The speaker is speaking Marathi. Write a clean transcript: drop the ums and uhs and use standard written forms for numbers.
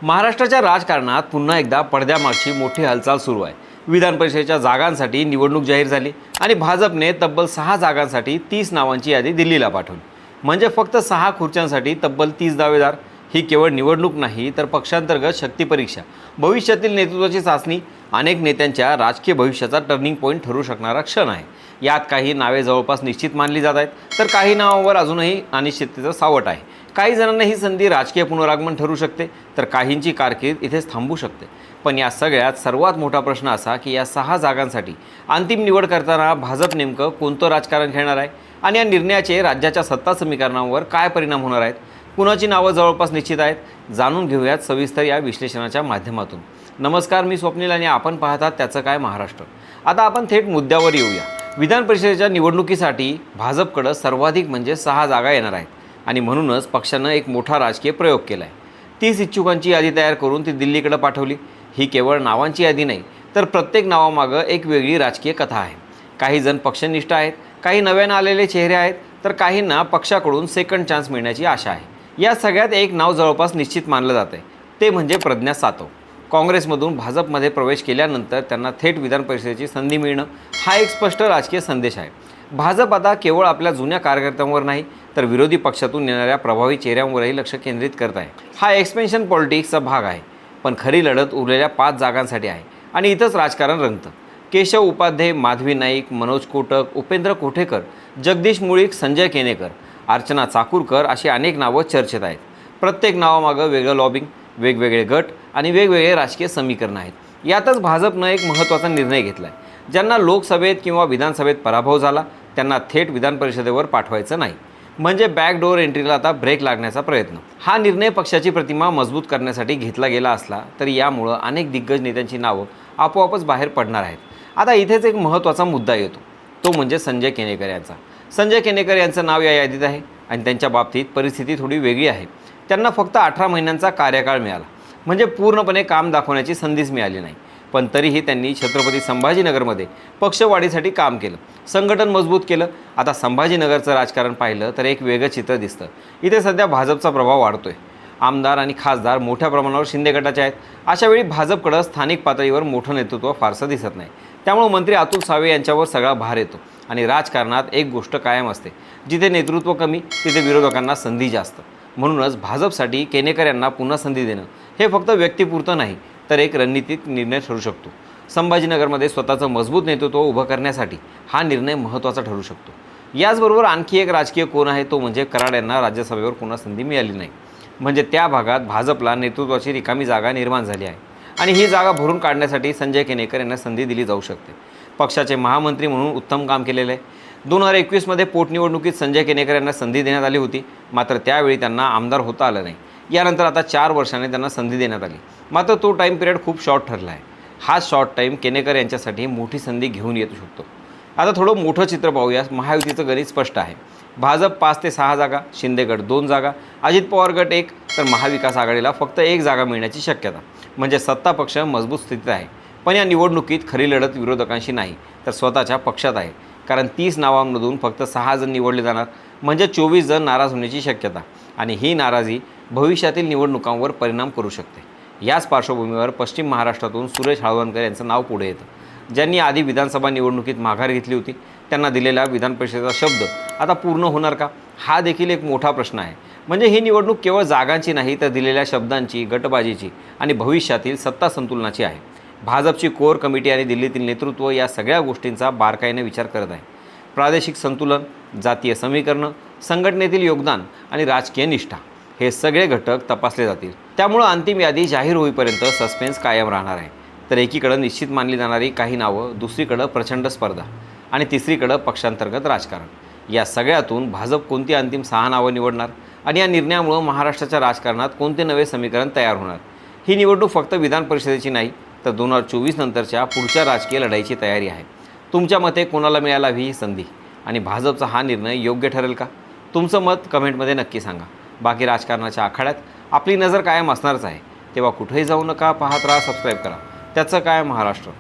महाराष्ट्राच्या राजकारणात पुन्हा एकदा पडद्यामागची मोठी हालचाल सुरू आहे। विधान परिषदेच्या जागांसाठी निवडणूक जाहीर झाली आणि भाजपने तब्बल 6 जागांसाठी 30 नावांची यादी दिल्लीला पाठवली। म्हणजे फक्त 6 खुर्च्यांसाठी तब्बल 30 दावेदार। ही केवळ निवडणूक नाही तर पक्षांतर्गत शक्ती परीक्षा, भविष्यातील नेतृत्वाची चाचणी, अनेक नेत्यांच्या राजकीय भविष्याचा टर्निंग पॉईंट ठरू शकणारा क्षण आहे। यात काही नावे जवळपास निश्चित मानली जात आहेत, तर काही नावांवर अजूनही अनिश्चिततेचं सावट आहे। काही जणांना ही संधी राजकीय पुनरागमन ठरू शकते, तर काहींची कारकीर्द इथेच थांबू शकते। पण या सगळ्यात सर्वात मोठा प्रश्न असा की या 6 जागांसाठी अंतिम निवड करताना भाजप नेमकं कोणतं राजकारण खेळणार आहे आणि या निर्णयाचे राज्याच्या सत्ता समीकरणांवर काय परिणाम होणार आहेत। कुणाची नावं जवळपास निश्चित आहेत, जाणून घेऊयात सविस्तर या विश्लेषणाच्या माध्यमातून। नमस्कार, मी स्वप्नील आणि आपण पाहतात त्याचं काय महाराष्ट्र। आता आपण थेट मुद्द्यावर येऊया। विधान परिषदेच्या निवडणुकीसाठी भाजपकडे सर्वाधिक म्हणजे 6 जागा येणार आहेत आणि म्हणूनच पक्षानं एक मोठा राजकीय प्रयोग केला आहे। 30 इच्छुकांची यादी तयार करून ती दिल्लीकडे पाठवली। ही केवळ नावांची यादी नाही, तर प्रत्येक नावामागं एक वेगळी राजकीय कथा आहे। काही जण पक्षनिष्ठ आहेत, काही नव्यानं आलेले चेहरे आहेत, तर काहींना पक्षाकडून सेकंड चान्स मिळण्याची आशा आहे। या सगळ्यात एक नाव जवळपास निश्चित मानलं जाते, ते म्हणजे प्रज्ञा सातव। काँग्रेसमधून भाजपमध्ये प्रवेश केल्यानंतर त्यांना थेट विधान परिषदेची संधी मिळणं हा एक स्पष्ट राजकीय संदेश आहे। भाजप आता केवळ आपल्या जुन्या कार्यकर्त्यांवर नाही, तर विरोधी पक्षातून येणाऱ्या प्रभावी चेहऱ्यांवरही लक्ष केंद्रित करत आहे। हा एक्सपेन्शन पॉलिटिक्सचा भाग आहे, पण खरी लढत उरलेल्या 5 जागांसाठी आहे आणि इथंच राजकारण रंगतं। केशव उपाध्ये, माधवी नाईक, मनोज कोटक, उपेंद्र कोठेकर, जगदीश मुळीक, संजय केनेकर, अर्चना चाकूरकर अशी अनेक नावं चर्चेत आहेत। प्रत्येक नावामागं वेगळं लॉबिंग, वेगवेगळे गट आणि वेगवेगळे राजकीय समीकरण आहेत। यातच भाजपनं एक महत्त्वाचा निर्णय घेतला आहे। ज्यांना लोकसभेत किंवा विधानसभेत पराभव झाला त्यांना थेट विधान परिषदेवर पाठवायचं नाही, म्हणजे बॅकडोअर एंट्रीला आता ब्रेक लागण्याचा प्रयत्न। हा निर्णय पक्षाची प्रतिमा मजबूत करण्यासाठी घेतला गेला असला तरी यामुळं अनेक दिग्गज नेत्यांची नावं आपोआपच बाहेर पडणार आहेत। आता इथेच एक महत्त्वाचा मुद्दा येतो, तो म्हणजे संजय केनेकर यांचा। संजय केनेकर यांचं नाव या यादीत आहे आणि त्यांच्या बाबतीत परिस्थिती थोडी वेगळी आहे। त्यांना फक्त 18 महिन्यांचा कार्यकाळ मिळाला, म्हणजे पूर्णपणे काम दाखवण्याची संधीच मिळाली नाही। पण तरीही त्यांनी छत्रपती संभाजीनगरमध्ये पक्षवाढीसाठी काम केलं, संघटन मजबूत केलं। आता संभाजीनगरचं राजकारण पाहिलं तर एक वेगळं चित्र दिसतं। इथे सध्या भाजपचा प्रभाव वाढतोय। आमदार आणि खासदार मोठ्या प्रमाणावर शिंदे गटाचे आहेत। अशावेळी भाजपकडं स्थानिक पातळीवर मोठं नेतृत्व फारसं दिसत नाही। त्यामुळे मंत्री अतुल सावे यांच्यावर सगळा भार येतो आणि राजकारणात एक गोष्ट कायम असते, जिथे नेतृत्व कमी तिथे विरोधकांना संधी जास्त। म्हणूनच भाजपसाठी केनेकर यांना पुन्हा संधी देणं हे फक्त व्यक्तिपुरतं नाही, तर एक रणनीतिक निर्णय ठरू शकतो। संभाजीनगरमध्ये स्वतःचं मजबूत नेतृत्व उभं करण्यासाठी हा निर्णय महत्त्वाचा ठरू शकतो। याचबरोबर आणखी एक राजकीय कोण आहे, तो म्हणजे कराड यांना राज्यसभेवर पुन्हा संधी मिळाली नाही, म्हणजे त्या भागात भाजपला नेतृत्वाची रिकामी जागा निर्माण झाली आहे आणि ही जागा भरून काढण्यासाठी संजय केनेकर यांना संधी दिली जाऊ शकते। पक्षाचे महामंत्री म्हणून उत्तम काम केलेले आहे। 2021 पोटनिवडणुकीत संजय केनेकर यांना संधी देण्यात आली होती, मात्र त्यावेळी त्यांना आमदार होता आलं नाही। यानंतर आता 4 वर्षांनी त्यांना संधी देण्यात आली, मात्र तो टाईम पिरियड खूप शॉर्ट ठरला आहे। हा शॉर्ट टाईम केनेकर यांच्यासाठी मोठी संधी घेऊन येऊ शकतो। आता थोडं मोठं चित्र पाहूया। महायुतीचं गणित स्पष्ट आहे। भाजप 5 ते 6 जागा, शिंदे गट 2 जागा, अजित पवार गट 1, तर महाविकास आघाडीला फक्त 1 जागा मिळण्याची शक्यता। म्हणजे सत्ता पक्ष मजबूत स्थितीत आहे। पण या निवडणुकीत खरी लढत विरोधकांशी नाही, तर स्वतःच्या पक्षात आहे। कारण 30 नावांमधून फक्त 6 जण निवडले जाणार, म्हणजे 24 जण नाराज होण्याची शक्यता आणि ही नाराजी भविष्यातील निवडणुकांवर परिणाम करू शकते। याच पार्श्वभूमीवर पश्चिम महाराष्ट्रातून सुरेश हाळवणकर यांचं नाव पुढे येतं, ज्यांनी आधी विधानसभा निवडणुकीत माघार घेतली होती। त्यांना दिलेला विधान परिषदेचा शब्द आता पूर्ण होणार का, हा देखील एक मोठा प्रश्न आहे। म्हणजे ही निवडणूक केवळ जागांची नाही, तर दिलेल्या शब्दांची, गटबाजीची आणि भविष्यातील सत्ता संतुलनाची आहे। भाजपची कोर कमिटी आणि दिल्लीतील नेतृत्व या सगळ्या गोष्टींचा बारकाईने विचार करत आहे। प्रादेशिक संतुलन, जातीय समीकरणं, संघटनेतील योगदान आणि राजकीय निष्ठा हे सगळे घटक तपासले जातील। त्यामुळं अंतिम यादी जाहीर होईपर्यंत सस्पेन्स कायम राहणार आहे। तर एकीकडं निश्चित मानली जाणारी काही नावं, दुसरीकडं प्रचंड स्पर्धा आणि तिसरीकडं पक्षांतर्गत राजकारण। या सगळ्यातून भाजप कोणती अंतिम 6 नावं निवडणार आणि या निर्णयामुळं महाराष्ट्राच्या राजकारणात कोणते नवे समीकरण तयार होणार। ही निवडणूक फक्त विधान परिषदेची नाही, तर 2024 नंतरच्या पुढच्या राजकीय लढाईची तयारी आहे। तुमच्या मते कोणाला मिळायला हवी ही संधी आणि भाजपचा हा निर्णय योग्य ठरेल का? तुमचं मत कमेंटमध्ये नक्की सांगा। बाकी राजकारणाच्या आखाड्यात आपली नजर कायम असणारच आहे, तेव्हा कुठेही जाऊ नका, पाहत राहा, सबस्क्राईब करा। त्याचं काय महाराष्ट्र।